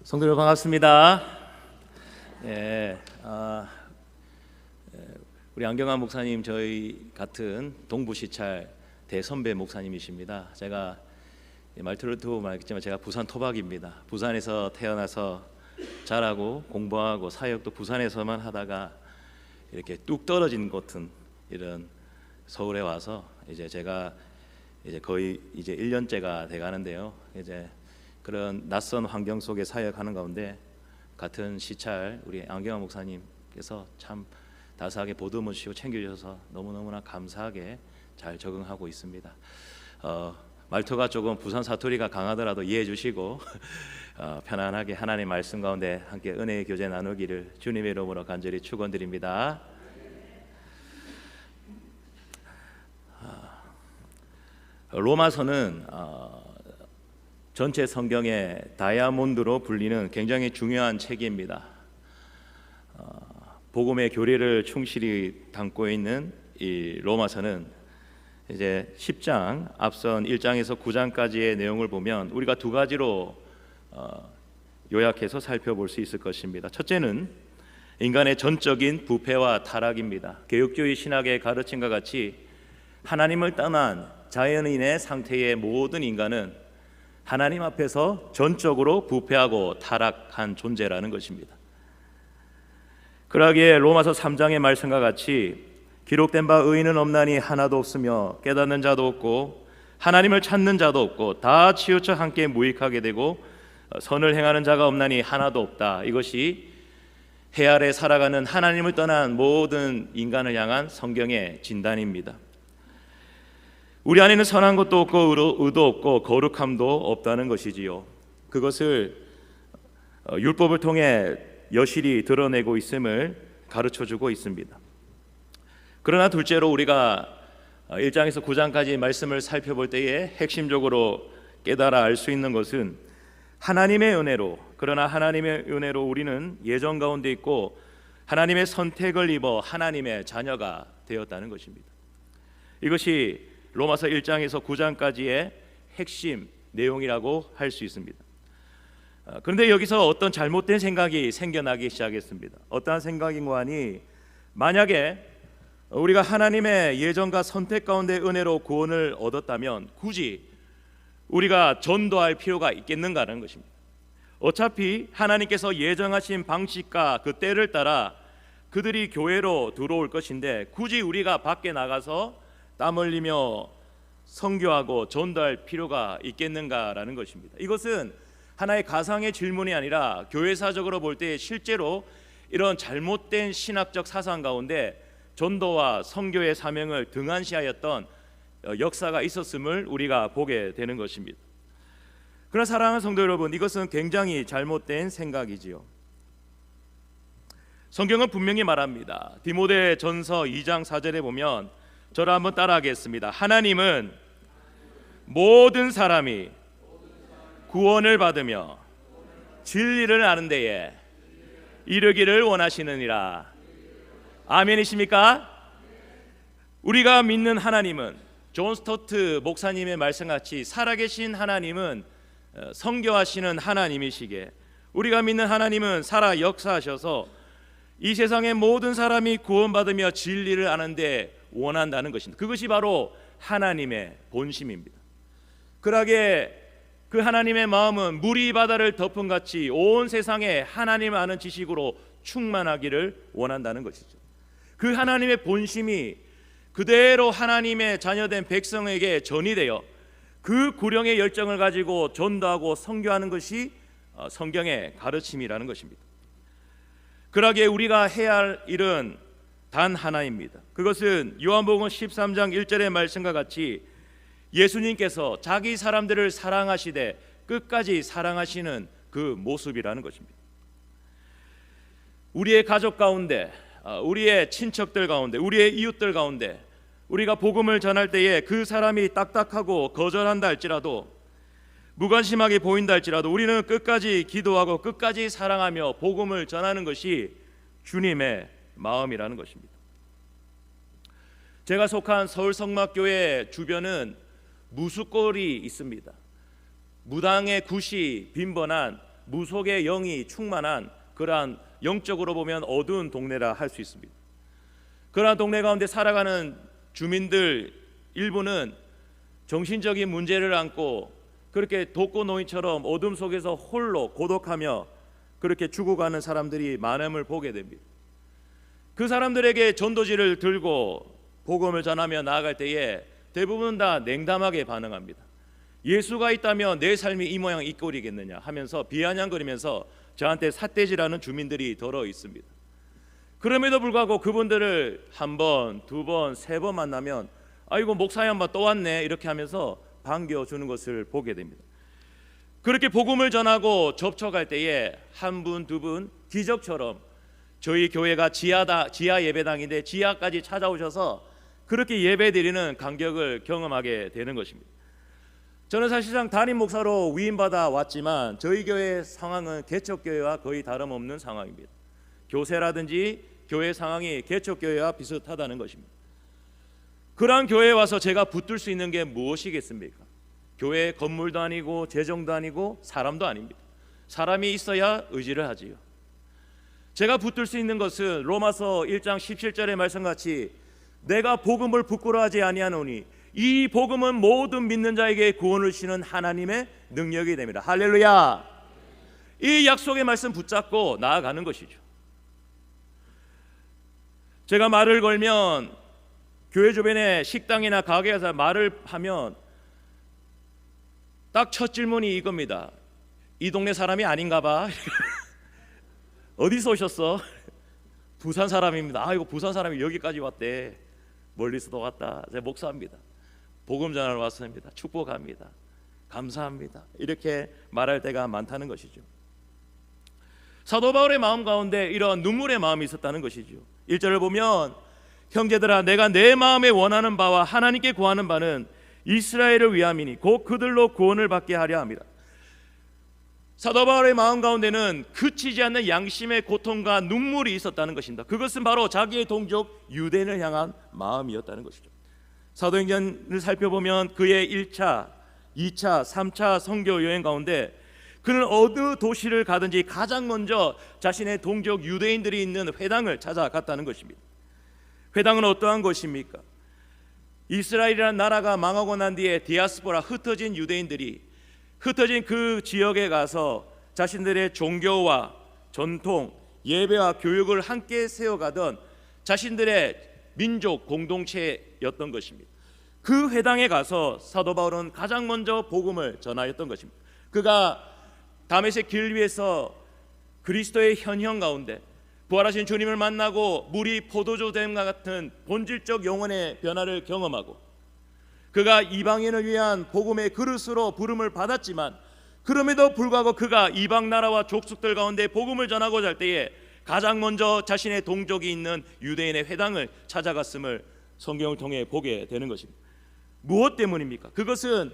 성도들 반갑습니다. 우리 안경환 목사님 저희 같은 동부 시찰 대선배 목사님이십니다. 제가 말투를 두고 말했지만 제가 부산 토박입니다. 부산에서 태어나서 자라고 공부하고 사역도 부산에서만 하다가 이렇게 뚝 떨어진 곳은 이런 서울에 와서 제가 거의 1년째가 돼가는데요. 그런 낯선 환경 속에 사역하는 가운데 같은 시찰 우리 안경환 목사님께서 참 따스하게 보듬으시고 챙겨주셔서 너무너무나 감사하게 잘 적응하고 있습니다. 말투가 조금 부산 사투리가 강하더라도 이해해 주시고 편안하게 하나님의 말씀 가운데 함께 은혜의 교제 나누기를 주님의 이름으로 간절히 축원드립니다. 로마서는 전체 성경의 다이아몬드로 불리는 굉장히 중요한 책입니다. 복음의 교리를 충실히 담고 있는 이 로마서는 10장 앞선 1장에서 9장까지의 내용을 보면 우리가 두 가지로 요약해서 살펴볼 수 있을 것입니다. 첫째는 인간의 전적인 부패와 타락입니다. 개혁주의 신학의 가르침과 같이 하나님을 떠난 자연인의 상태의 모든 인간은 하나님 앞에서 전적으로 부패하고 타락한 존재라는 것입니다. 그러기에 로마서 3장의 말씀과 같이 기록된 바 의인은 없나니 하나도 없으며 깨닫는 자도 없고 하나님을 찾는 자도 없고 다 치우쳐 함께 무익하게 되고 선을 행하는 자가 없나니 하나도 없다. 이것이 해 아래 살아가는 하나님을 떠난 모든 인간을 향한 성경의 진단입니다. 우리 안에는 선한 것도 없고 의도 없고 거룩함도 없다는 것이지요. 그것을 율법을 통해 여실히 드러내고 있음을 가르쳐주고 있습니다. 그러나 둘째로 우리가 1장에서 9장까지 말씀을 살펴볼 때에 핵심적으로 깨달아 알 수 있는 것은 하나님의 은혜로, 그러나 하나님의 은혜로 우리는 예정 가운데 있고 하나님의 선택을 입어 하나님의 자녀가 되었다는 것입니다. 이것이 로마서 1장에서 9장까지의 핵심 내용이라고 할 수 있습니다. 그런데 여기서 어떤 잘못된 생각이 생겨나기 시작했습니다. 어떠한 생각인가 하니, 만약에 우리가 하나님의 예정과 선택 가운데 은혜로 구원을 얻었다면 굳이 우리가 전도할 필요가 있겠는가라는 것입니다. 어차피 하나님께서 예정하신 방식과 그 때를 따라 그들이 교회로 들어올 것인데 굳이 우리가 밖에 나가서 땀 흘리며 선교하고 전도할 필요가 있겠는가라는 것입니다. 이것은 하나의 가상의 질문이 아니라 교회사적으로 볼 때 실제로 이런 잘못된 신학적 사상 가운데 전도와 선교의 사명을 등한시하였던 역사가 있었음을 우리가 보게 되는 것입니다. 그러나 사랑하는 성도 여러분, 이것은 굉장히 잘못된 생각이지요. 성경은 분명히 말합니다. 디모데 전서 2장 4절에 보면, 저를 한번 따라하겠습니다. 하나님은 모든 사람이 구원을 받으며 진리를 아는 데에 이르기를 원하시느니라. 아멘이십니까? 우리가 믿는 하나님은 존 스토트 목사님의 말씀같이 살아계신 하나님은 선교하시는 하나님이시기에 우리가 믿는 하나님은 살아 역사하셔서 이 세상의 모든 사람이 구원받으며 진리를 아는 데 원한다는 것입니다. 그것이 바로 하나님의 본심입니다. 그러기에 그 하나님의 마음은 물이 바다를 덮은 같이 온 세상에 하나님을 아는 지식으로 충만하기를 원한다는 것이죠. 그 하나님의 본심이 그대로 하나님의 자녀된 백성에게 전이되어 그 구령의 열정을 가지고 전도하고 선교하는 것이 성경의 가르침이라는 것입니다. 그러기에 우리가 해야 할 일은 단 하나입니다. 그것은 요한복음 13장 1절의 말씀과 같이 예수님께서 자기 사람들을 사랑하시되 끝까지 사랑하시는 그 모습이라는 것입니다. 우리의 가족 가운데, 우리의 친척들 가운데, 우리의 이웃들 가운데 우리가 복음을 전할 때에 그 사람이 딱딱하고 거절한다 할지라도, 무관심하게 보인다 할지라도 우리는 끝까지 기도하고 끝까지 사랑하며 복음을 전하는 것이 주님의 마음이라는 것입니다. 제가 속한 서울성막교회 주변은 무수골이 있습니다. 무당의 굿이 빈번한 무속의 영이 충만한 그러한 영적으로 보면 어두운 동네라 할 수 있습니다. 그러한 동네 가운데 살아가는 주민들 일부는 정신적인 문제를 안고 그렇게 독거노인처럼 어둠 속에서 홀로 고독하며 그렇게 죽어가는 사람들이 많음을 보게 됩니다. 그 사람들에게 전도지를 들고 복음을 전하며 나아갈 때에 대부분 다 냉담하게 반응합니다. 예수가 있다면 내 삶이 이 모양 이 꼴이겠느냐 하면서 비아냥거리면서 저한테 삿대질하는 주민들이 더러 있습니다. 그럼에도 불구하고 그분들을 한 번, 두 번, 세 번 만나면 아이고 목사님 한번 또 왔네 이렇게 하면서 반겨주는 것을 보게 됩니다. 그렇게 복음을 전하고 접촉할 때에 한 분, 두 분 기적처럼 저희 교회가 지하 예배당인데 지하까지 찾아오셔서 그렇게 예배드리는 감격을 경험하게 되는 것입니다. 저는 사실상 담임 목사로 위임받아 왔지만 저희 교회의 상황은 개척교회와 거의 다름없는 상황입니다. 교세라든지 교회 상황이 개척교회와 비슷하다는 것입니다. 그러한 교회에 와서 제가 붙들 수 있는 게 무엇이겠습니까? 교회 건물도 아니고 재정도 아니고 사람도 아닙니다. 사람이 있어야 의지를 하지요. 제가 붙들 수 있는 것은 로마서 1장 17절의 말씀같이 내가 복음을 부끄러워하지 아니하노니 이 복음은 모든 믿는 자에게 구원을 주시는 하나님의 능력이 됩니다. 할렐루야. 이 약속의 말씀 붙잡고 나아가는 것이죠. 제가 말을 걸면 교회 주변에 식당이나 가게에서 말을 하면 딱 첫 질문이 이겁니다. 이 동네 사람이 아닌가 봐. 어디서 오셨어? 부산 사람입니다. 아이고 부산 사람이 여기까지 왔대. 멀리서도 왔다. 제가 목사입니다. 복음 전하러 왔습니다. 축복합니다. 감사합니다. 이렇게 말할 때가 많다는 것이죠. 사도 바울의 마음 가운데 이런 눈물의 마음이 있었다는 것이죠. 1절을 보면 형제들아 내가 내 마음에 원하는 바와 하나님께 구하는 바는 이스라엘을 위함이니 곧 그들로 구원을 받게 하려 함이라. 사도 바울의 마음 가운데는 그치지 않는 양심의 고통과 눈물이 있었다는 것입니다. 그것은 바로 자기의 동족 유대인을 향한 마음이었다는 것이죠. 사도행전을 살펴보면 그의 1차, 2차, 3차 선교 여행 가운데 그는 어느 도시를 가든지 가장 먼저 자신의 동족 유대인들이 있는 회당을 찾아갔다는 것입니다. 회당은 어떠한 것입니까? 이스라엘이라는 나라가 망하고 난 뒤에 디아스포라 흩어진 유대인들이 흩어진 그 지역에 가서 자신들의 종교와 전통, 예배와 교육을 함께 세워가던 자신들의 민족 공동체였던 것입니다. 그 회당에 가서 사도 바울은 가장 먼저 복음을 전하였던 것입니다. 그가 다메섹 길 위에서 그리스도의 현형 가운데 부활하신 주님을 만나고 물이 포도주 됨과 같은 본질적 영혼의 변화를 경험하고 그가 이방인을 위한 복음의 그릇으로 부름을 받았지만 그럼에도 불구하고 그가 이방 나라와 족속들 가운데 복음을 전하고자 할 때에 가장 먼저 자신의 동족이 있는 유대인의 회당을 찾아갔음을 성경을 통해 보게 되는 것입니다. 무엇 때문입니까? 그것은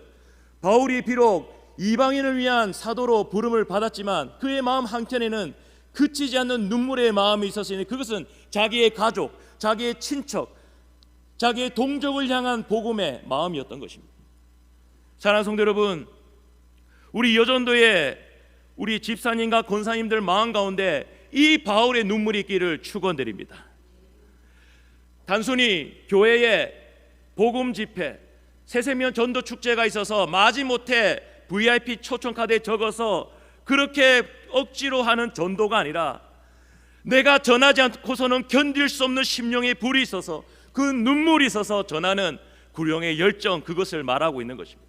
바울이 비록 이방인을 위한 사도로 부름을 받았지만 그의 마음 한켠에는 그치지 않는 눈물의 마음이 있었으니 그것은 자기의 가족, 자기의 친척, 자기의 동족을 향한 복음의 마음이었던 것입니다. 사랑하는 성도 여러분, 우리 여전도의 우리 집사님과 권사님들 마음 가운데 이 바울의 눈물이 있기를 축원드립니다. 단순히 교회에 복음 집회, 새세면 전도 축제가 있어서 마지못해 VIP 초청 카드에 적어서 그렇게 억지로 하는 전도가 아니라 내가 전하지 않고서는 견딜 수 없는 심령의 불이 있어서 그 눈물이 있어서 전하는 구령의 열정, 그것을 말하고 있는 것입니다.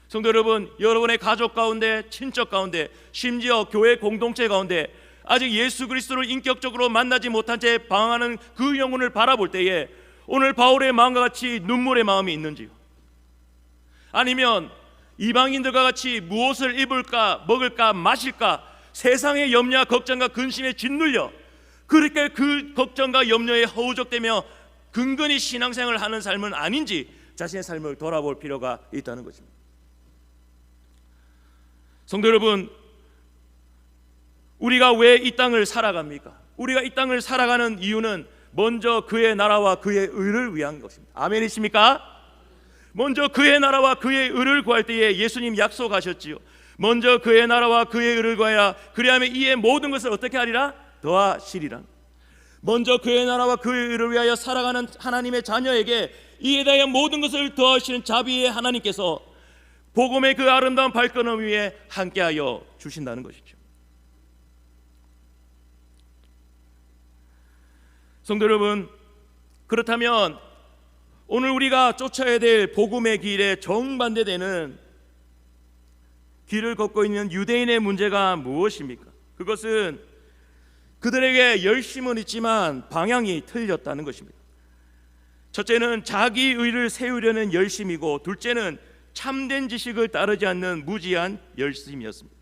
성도 여러분, 여러분의 가족 가운데, 친척 가운데, 심지어 교회 공동체 가운데 아직 예수 그리스도를 인격적으로 만나지 못한 채 방황하는 그 영혼을 바라볼 때에 오늘 바울의 마음과 같이 눈물의 마음이 있는지요? 아니면 이방인들과 같이 무엇을 입을까, 먹을까, 마실까 세상의 염려와 걱정과 근심에 짓눌려 그렇게 그 걱정과 염려에 허우적대며 근근히 신앙생활을 하는 삶은 아닌지 자신의 삶을 돌아볼 필요가 있다는 것입니다. 성도 여러분, 우리가 왜 이 땅을 살아갑니까? 우리가 이 땅을 살아가는 이유는 먼저 그의 나라와 그의 의를 위한 것입니다. 아멘이십니까? 먼저 그의 나라와 그의 의를 구할 때에 예수님 약속하셨지요. 먼저 그의 나라와 그의 의를 구하라. 그리하면 이에 모든 것을 어떻게 하리라? 더하시리라. 먼저 그의 나라와 그의 의를 위하여 살아가는 하나님의 자녀에게 이에 대하여 모든 것을 더하시는 자비의 하나님께서 복음의 그 아름다운 발걸음 위에 함께하여 주신다는 것이죠. 성도 여러분, 그렇다면 오늘 우리가 쫓아야 될 복음의 길에 정반대되는 길을 걷고 있는 유대인의 문제가 무엇입니까? 그것은 그들에게 열심은 있지만 방향이 틀렸다는 것입니다. 첫째는 자기 의를 세우려는 열심이고, 둘째는 참된 지식을 따르지 않는 무지한 열심이었습니다.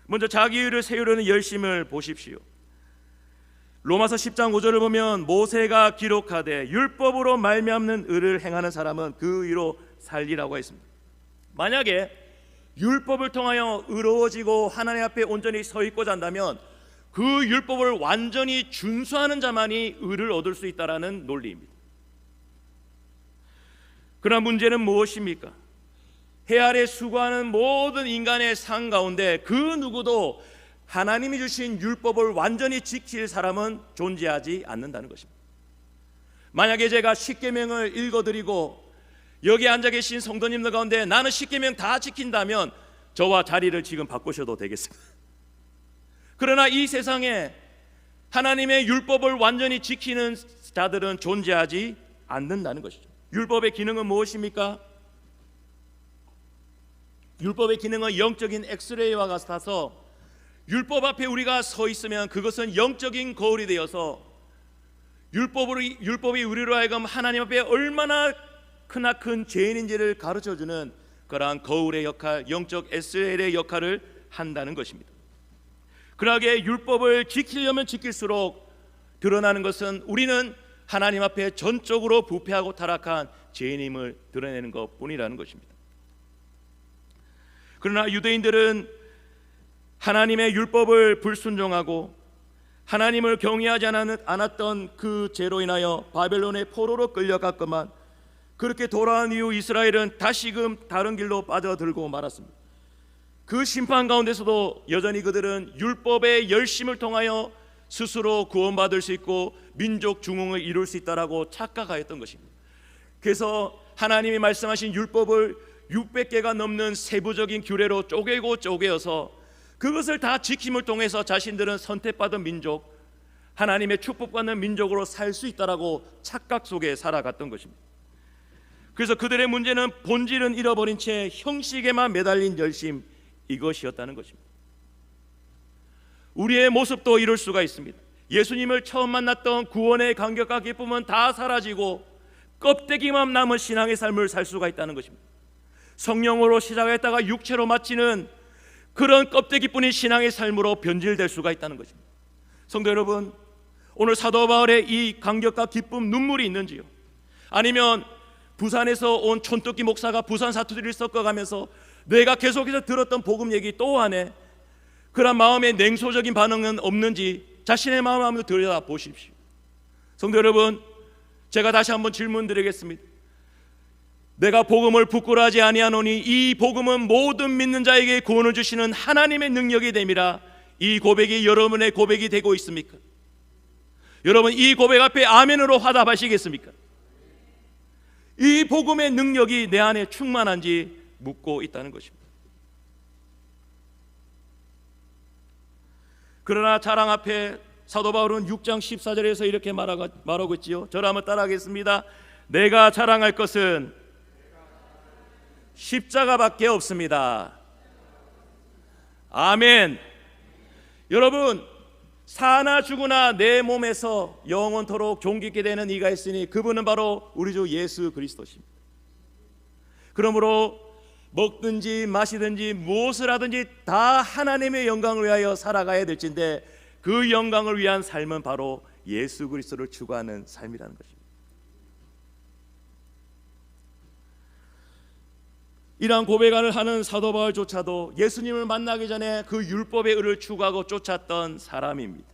먼저 자기 의를 세우려는 열심을 보십시오. 로마서 10장 5절을 보면 모세가 기록하되 율법으로 말미암는 의를 행하는 사람은 그 의로 살리라고 했습니다. 만약에 율법을 통하여 의로워지고 하나님 앞에 온전히 서 있고자 한다면 그 율법을 완전히 준수하는 자만이 의를 얻을 수 있다라는 논리입니다. 그러나 문제는 무엇입니까? 해 아래 수고하는 모든 인간의 삶 가운데 그 누구도 하나님이 주신 율법을 완전히 지킬 사람은 존재하지 않는다는 것입니다. 만약에 제가 십계명을 읽어드리고 여기 앉아 계신 성도님들 가운데 나는 십계명 다 지킨다면 저와 자리를 지금 바꾸셔도 되겠습니다. 그러나 이 세상에 하나님의 율법을 완전히 지키는 자들은 존재하지 않는다는 것이죠. 율법의 기능은 무엇입니까? 율법의 기능은 영적인 엑스레이와 같아서 율법 앞에 우리가 서 있으면 그것은 영적인 거울이 되어서 율법이 우리로 하여금 하나님 앞에 얼마나 크나큰 죄인인지를 가르쳐주는 그러한 거울의 역할, 영적 엑스레이의 역할을 한다는 것입니다. 그러하게 율법을 지키려면 지킬수록 드러나는 것은 우리는 하나님 앞에 전적으로 부패하고 타락한 죄인임을 드러내는 것뿐이라는 것입니다. 그러나 유대인들은 하나님의 율법을 불순종하고 하나님을 경외하지 않았던 그 죄로 인하여 바벨론의 포로로 끌려갔건만 그렇게 돌아온 이후 이스라엘은 다시금 다른 길로 빠져들고 말았습니다. 그 심판 가운데서도 여전히 그들은 율법의 열심을 통하여 스스로 구원받을 수 있고 민족 중흥을 이룰 수 있다라고 착각하였던 것입니다. 그래서 하나님이 말씀하신 율법을 600개가 넘는 세부적인 규례로 쪼개어서 그것을 다 지킴을 통해서 자신들은 선택받은 민족, 하나님의 축복받는 민족으로 살 수 있다라고 착각 속에 살아갔던 것입니다. 그래서 그들의 문제는 본질은 잃어버린 채 형식에만 매달린 열심, 이것이었다는 것입니다. 우리의 모습도 이럴 수가 있습니다. 예수님을 처음 만났던 구원의 감격과 기쁨은 다 사라지고 껍데기만 남은 신앙의 삶을 살 수가 있다는 것입니다. 성령으로 시작했다가 육체로 마치는 그런 껍데기뿐인 신앙의 삶으로 변질될 수가 있다는 것입니다. 성도 여러분, 오늘 사도 바울의 이 감격과 기쁨, 눈물이 있는지요? 아니면 부산에서 온 촌토끼 목사가 부산 사투리를 섞어가면서 내가 계속해서 들었던 복음 얘기 또 하네, 그런 마음의 냉소적인 반응은 없는지 자신의 마음을 한번 들여다보십시오. 성도 여러분, 제가 다시 한번 질문 드리겠습니다. 내가 복음을 부끄러워하지 아니하노니 이 복음은 모든 믿는 자에게 구원을 주시는 하나님의 능력이 됨이라. 이 고백이 여러분의 고백이 되고 있습니까? 여러분, 이 고백 앞에 아멘으로 화답하시겠습니까? 이 복음의 능력이 내 안에 충만한지 묻고 있다는 것입니다. 그러나 자랑 앞에 사도 바울은 6장 14절에서 이렇게 말하고 있지요. 저를 한번 따라하겠습니다. 내가 자랑할 것은 십자가밖에 없습니다. 아멘. 여러분, 사나 죽으나 내 몸에서 영원토록 존귀케 되는 이가 있으니 그분은 바로 우리 주 예수 그리스도십니다. 그러므로 먹든지 마시든지 무엇을 하든지 다 하나님의 영광을 위하여 살아가야 될진데 그 영광을 위한 삶은 바로 예수 그리스도를 추구하는 삶이라는 것입니다. 이러한 고백을 하는 사도 바울조차도 예수님을 만나기 전에 그 율법의 의를 추구하고 쫓았던 사람입니다.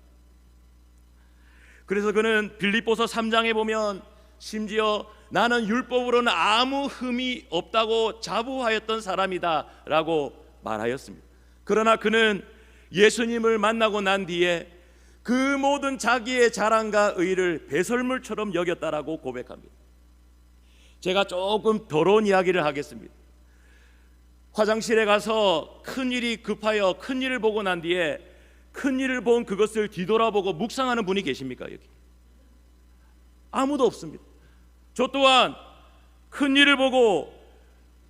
그래서 그는 빌립보서 3장에 보면 심지어 나는 율법으로는 아무 흠이 없다고 자부하였던 사람이다 라고 말하였습니다. 그러나 그는 예수님을 만나고 난 뒤에 그 모든 자기의 자랑과 의를 배설물처럼 여겼다라고 고백합니다. 제가 조금 더러운 이야기를 하겠습니다. 화장실에 가서 큰일이 급하여 큰일을 보고 난 뒤에 큰일을 본 그것을 뒤돌아보고 묵상하는 분이 계십니까? 여기 아무도 없습니다. 저 또한 큰일을 보고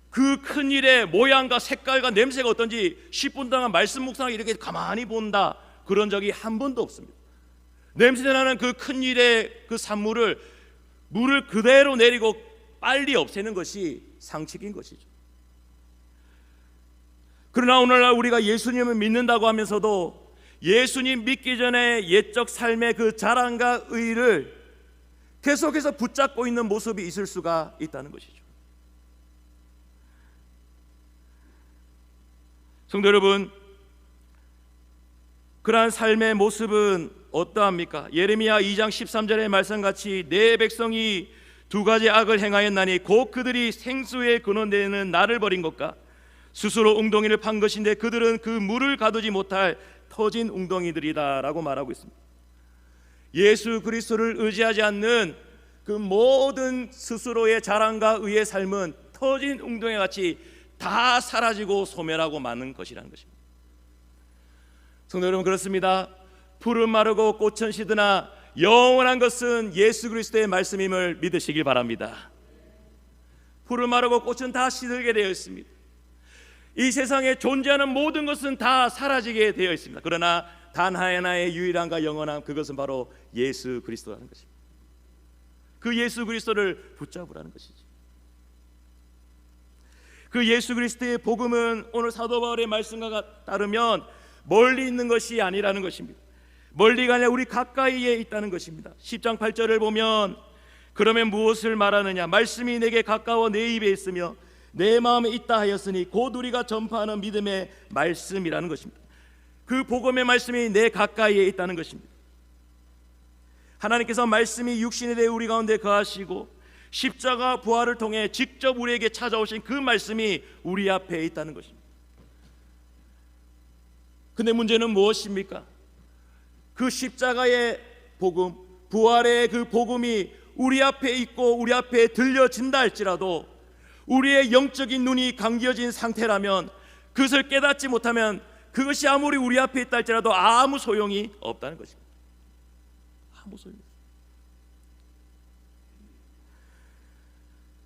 그 큰일의 모양과 색깔과 냄새가 어떤지 10분 동안 말씀 묵상을 이렇게 가만히 본다, 그런 적이 한 번도 없습니다. 냄새나는 그 큰일의 그 산물을 물을 그대로 내리고 빨리 없애는 것이 상식인 것이죠. 그러나 오늘날 우리가 예수님을 믿는다고 하면서도 예수님 믿기 전에 옛적 삶의 그 자랑과 의를 계속해서 붙잡고 있는 모습이 있을 수가 있다는 것이죠. 성도 여러분, 그러한 삶의 모습은 어떠합니까? 예레미야 2장 13절의 말씀같이 내 백성이 두 가지 악을 행하였나니 곧 그들이 생수의 근원되는 나를 버린 것과 스스로 웅덩이를 판 것인데 그들은 그 물을 가두지 못할 터진 웅덩이들이다 라고 말하고 있습니다. 예수 그리스도를 의지하지 않는 그 모든 스스로의 자랑과 의의 삶은 터진 웅덩이같이 다 사라지고 소멸하고 마는 것이라는 것입니다. 성도 여러분, 그렇습니다. 풀은 마르고 꽃은 시드나 영원한 것은 예수 그리스도의 말씀임을 믿으시길 바랍니다. 풀은 마르고 꽃은 다 시들게 되어 있습니다. 이 세상에 존재하는 모든 것은 다 사라지게 되어 있습니다. 그러나 단 하나의 유일함과 영원함, 그것은 바로 예수 그리스도라는 것입니다. 그 예수 그리스도를 붙잡으라는 것이죠. 그 예수 그리스도의 복음은 오늘 사도 바울의 말씀과 따르면 멀리 있는 것이 아니라는 것입니다. 멀리가 아니라 우리 가까이에 있다는 것입니다. 10장 8절을 보면 그러면 무엇을 말하느냐? 말씀이 내게 가까워 내 입에 있으며 내 마음에 있다 하였으니 곧 우리가 전파하는 믿음의 말씀이라는 것입니다. 그 복음의 말씀이 내 가까이에 있다는 것입니다. 하나님께서 말씀이 육신이 되어 우리 가운데 거하시고 십자가 부활을 통해 직접 우리에게 찾아오신 그 말씀이 우리 앞에 있다는 것입니다. 근데 문제는 무엇입니까? 그 십자가의 복음, 부활의 그 복음이 우리 앞에 있고 우리 앞에 들려진다 할지라도 우리의 영적인 눈이 감겨진 상태라면, 그것을 깨닫지 못하면 그것이 아무리 우리 앞에 있다 할지라도 아무 소용이 없다는 것입니다. 아무 소용이 없습니다.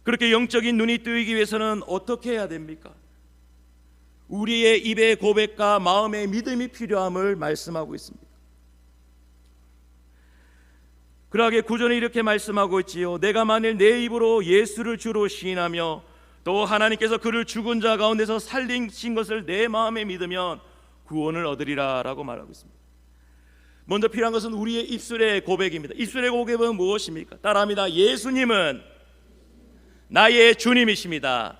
그렇게 영적인 눈이 뜨이기 위해서는 어떻게 해야 됩니까? 우리의 입의 고백과 마음의 믿음이 필요함을 말씀하고 있습니다. 그러하게 구절은 이렇게 말씀하고 있지요. 내가 만일 내 입으로 예수를 주로 시인하며 또 하나님께서 그를 죽은 자 가운데서 살리신 것을 내 마음에 믿으면 구원을 얻으리라 라고 말하고 있습니다. 먼저 필요한 것은 우리의 입술의 고백입니다. 입술의 고백은 무엇입니까? 따라합니다. 예수님은 나의 주님이십니다.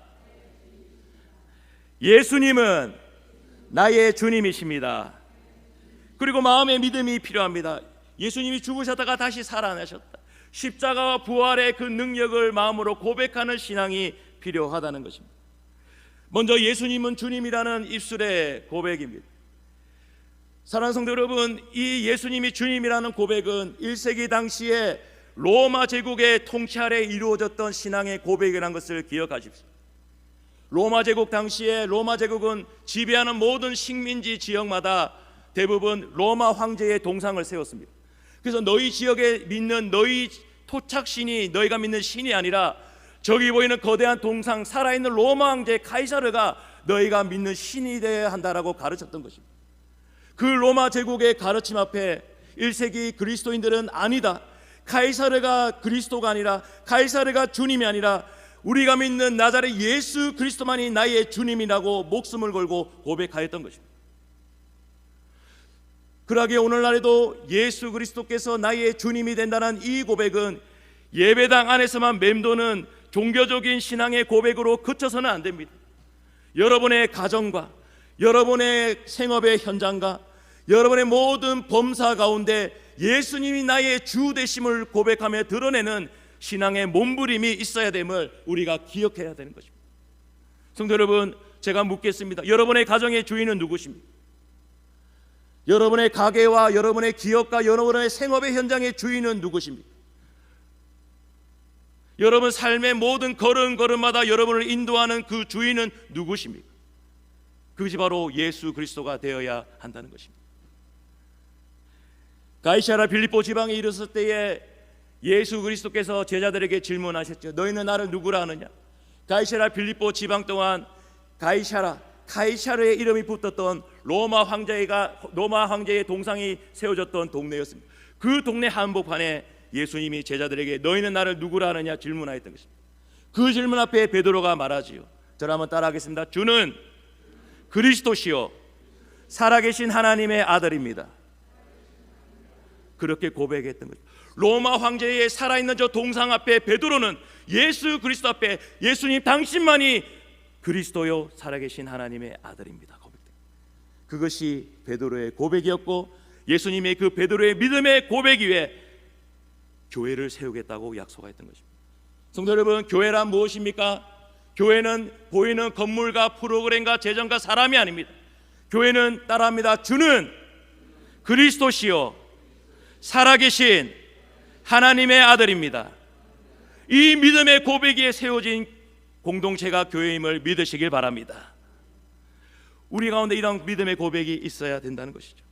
예수님은 나의 주님이십니다. 그리고 마음의 믿음이 필요합니다. 예수님이 죽으셨다가 다시 살아나셨다. 십자가와 부활의 그 능력을 마음으로 고백하는 신앙이 필요하다는 것입니다. 먼저 예수님은 주님이라는 입술의 고백입니다. 사랑하는 성도 여러분, 이 예수님이 주님이라는 고백은 1세기 당시에 로마 제국의 통치 아래 이루어졌던 신앙의 고백이라는 것을 기억하십시오. 로마 제국 당시에 로마 제국은 지배하는 모든 식민지 지역마다 대부분 로마 황제의 동상을 세웠습니다. 그래서 너희 지역에 믿는 너희 토착신이 너희가 믿는 신이 아니라 저기 보이는 거대한 동상, 살아있는 로마 황제 카이사르가 너희가 믿는 신이 되어야 한다라고 가르쳤던 것입니다. 그 로마 제국의 가르침 앞에 1세기 그리스도인들은 아니다, 카이사르가 그리스도가 아니라, 카이사르가 주님이 아니라 우리가 믿는 나자렛 예수 그리스도만이 나의 주님이라고 목숨을 걸고 고백하였던 것입니다. 그러하게 오늘날에도 예수 그리스도께서 나의 주님이 된다는 이 고백은 예배당 안에서만 맴도는 종교적인 신앙의 고백으로 그쳐서는 안 됩니다. 여러분의 가정과 여러분의 생업의 현장과 여러분의 모든 범사 가운데 예수님이 나의 주 되심을 고백하며 드러내는 신앙의 몸부림이 있어야 됨을 우리가 기억해야 되는 것입니다. 성도 여러분, 제가 묻겠습니다. 여러분의 가정의 주인은 누구십니까? 여러분의 가게와 여러분의 기업과 여러분의 생업의 현장의 주인은 누구십니까? 여러분 삶의 모든 걸음걸음마다 여러분을 인도하는 그 주인은 누구십니까? 그것이 바로 예수 그리스도가 되어야 한다는 것입니다. 가이사랴 빌립보 지방에 이르렀을 때에 예수 그리스도께서 제자들에게 질문하셨죠. 너희는 나를 누구라 하느냐? 가이사랴 빌립보 지방 동안 가이사르의 이름이 붙었던 로마 황제의 동상이 세워졌던 동네였습니다. 그 동네 한복판에 예수님이 제자들에게 너희는 나를 누구라 하느냐 질문하였던 것입니다. 그 질문 앞에 베드로가 말하지요. 저를 한번 따라하겠습니다. 주는 그리스도시요 살아계신 하나님의 아들입니다. 그렇게 고백했던 거죠. 로마 황제의 살아있는 저 동상 앞에 베드로는 예수 그리스도 앞에 예수님 당신만이 그리스도요 살아계신 하나님의 아들입니다. 그것이 베드로의 고백이었고 예수님의 그 베드로의 믿음의 고백 위에 교회를 세우겠다고 약속했던 것입니다. 성도 여러분, 교회란 무엇입니까? 교회는 보이는 건물과 프로그램과 재정과 사람이 아닙니다. 교회는 따라합니다. 주는 그리스도시요 살아계신 하나님의 아들입니다. 이 믿음의 고백 위에 세워진 공동체가 교회임을 믿으시길 바랍니다. 우리 가운데 이런 믿음의 고백이 있어야 된다는 것이죠.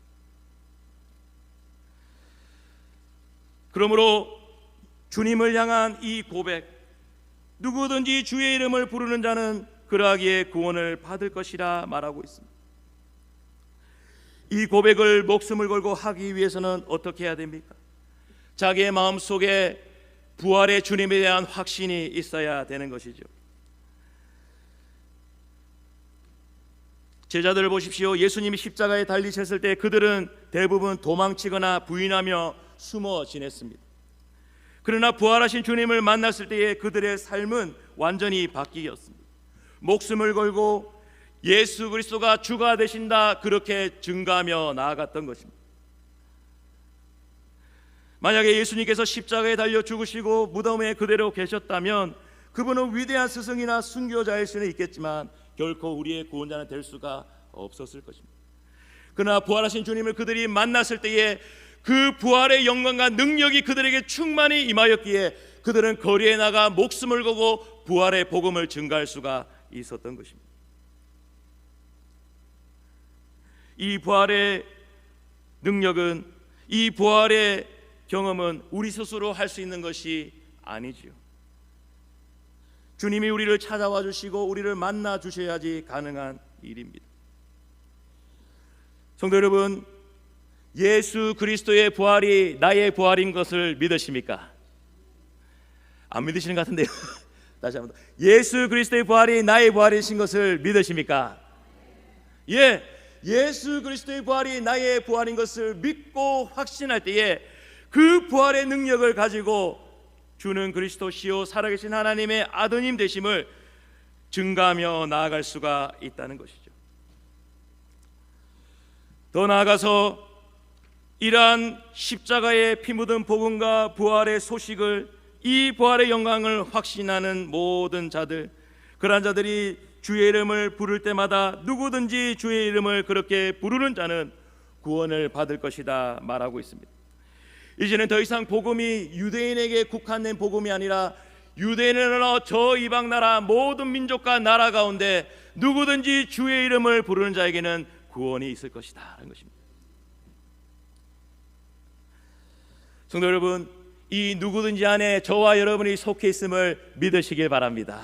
그러므로 주님을 향한 이 고백, 누구든지 주의 이름을 부르는 자는 그러하기에 구원을 받을 것이라 말하고 있습니다. 이 고백을 목숨을 걸고 하기 위해서는 어떻게 해야 됩니까? 자기의 마음속에 부활의 주님에 대한 확신이 있어야 되는 것이죠. 제자들을 보십시오. 예수님이 십자가에 달리셨을 때 그들은 대부분 도망치거나 부인하며 숨어 지냈습니다. 그러나 부활하신 주님을 만났을 때에 그들의 삶은 완전히 바뀌었습니다. 목숨을 걸고 예수 그리스도가 주가 되신다 그렇게 증거하며 나아갔던 것입니다. 만약에 예수님께서 십자가에 달려 죽으시고 무덤에 그대로 계셨다면 그분은 위대한 스승이나 순교자일 수는 있겠지만 결코 우리의 구원자는 될 수가 없었을 것입니다. 그러나 부활하신 주님을 그들이 만났을 때에 그 부활의 영광과 능력이 그들에게 충만히 임하였기에 그들은 거리에 나가 목숨을 걸고 부활의 복음을 증거할 수가 있었던 것입니다. 이 부활의 능력은, 이 부활의 경험은 우리 스스로 할 수 있는 것이 아니지요. 주님이 우리를 찾아와 주시고 우리를 만나 주셔야지 가능한 일입니다. 성도 여러분, 예수 그리스도의 부활이 나의 부활인 것을 믿으십니까? 안 믿으시는 것 같은데요. 다시 한번 더. 예수 그리스도의 부활이 나의 부활이신 것을 믿으십니까? 예, 예수 그리스도의 부활이 나의 부활인 것을 믿고 확신할 때에 그 부활의 능력을 가지고 주는 그리스도시요 살아계신 하나님의 아드님 되심을 증가하며 나아갈 수가 있다는 것이죠. 더 나아가서 이러한 십자가의 피 묻은 복음과 부활의 소식을, 이 부활의 영광을 확신하는 모든 자들, 그러한 자들이 주의 이름을 부를 때마다 누구든지 주의 이름을 그렇게 부르는 자는 구원을 받을 것이다 말하고 있습니다. 이제는 더 이상 복음이 유대인에게 국한된 복음이 아니라 유대인으로 저 이방 나라 모든 민족과 나라 가운데 누구든지 주의 이름을 부르는 자에게는 구원이 있을 것이다 라는 것입니다. 성도 여러분, 이 누구든지 안에 저와 여러분이 속해 있음을 믿으시길 바랍니다.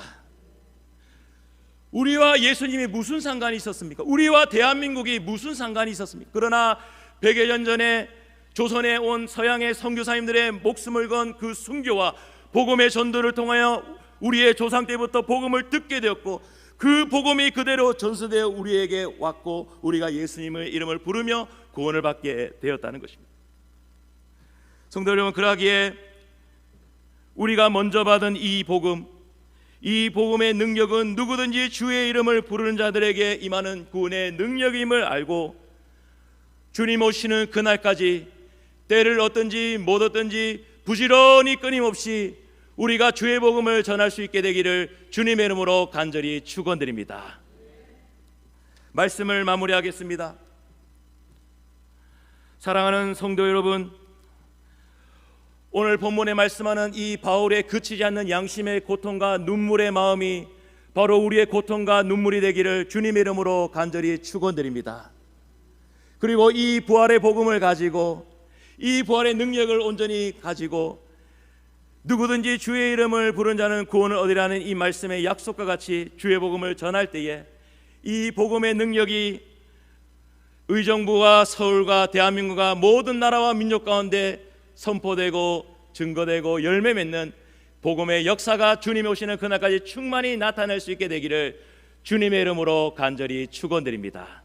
우리와 예수님이 무슨 상관이 있었습니까? 우리와 대한민국이 무슨 상관이 있었습니까? 그러나 100여 년 전에 조선에 온 서양의 선교사님들의 목숨을 건 그 순교와 복음의 전도를 통하여 우리의 조상 때부터 복음을 듣게 되었고 그 복음이 그대로 전수되어 우리에게 왔고 우리가 예수님의 이름을 부르며 구원을 받게 되었다는 것입니다. 성도 여러분, 그러기에 우리가 먼저 받은 이 복음, 이 복음의 능력은 누구든지 주의 이름을 부르는 자들에게 임하는 구원의 능력임을 알고 주님 오시는 그날까지 때를 얻든지 못 얻든지 부지런히 끊임없이 우리가 주의 복음을 전할 수 있게 되기를 주님의 이름으로 간절히 축원드립니다. 말씀을 마무리하겠습니다. 사랑하는 성도 여러분, 오늘 본문에 말씀하는 이 바울의 그치지 않는 양심의 고통과 눈물의 마음이 바로 우리의 고통과 눈물이 되기를 주님의 이름으로 간절히 축원드립니다. 그리고 이 부활의 복음을 가지고, 이 부활의 능력을 온전히 가지고 누구든지 주의 이름을 부른 자는 구원을 얻으리라는 이 말씀의 약속과 같이 주의 복음을 전할 때에 이 복음의 능력이 의정부와 서울과 대한민국과 모든 나라와 민족 가운데 선포되고 증거되고 열매 맺는 복음의 역사가 주님이 오시는 그날까지 충만히 나타날 수 있게 되기를 주님의 이름으로 간절히 축원드립니다.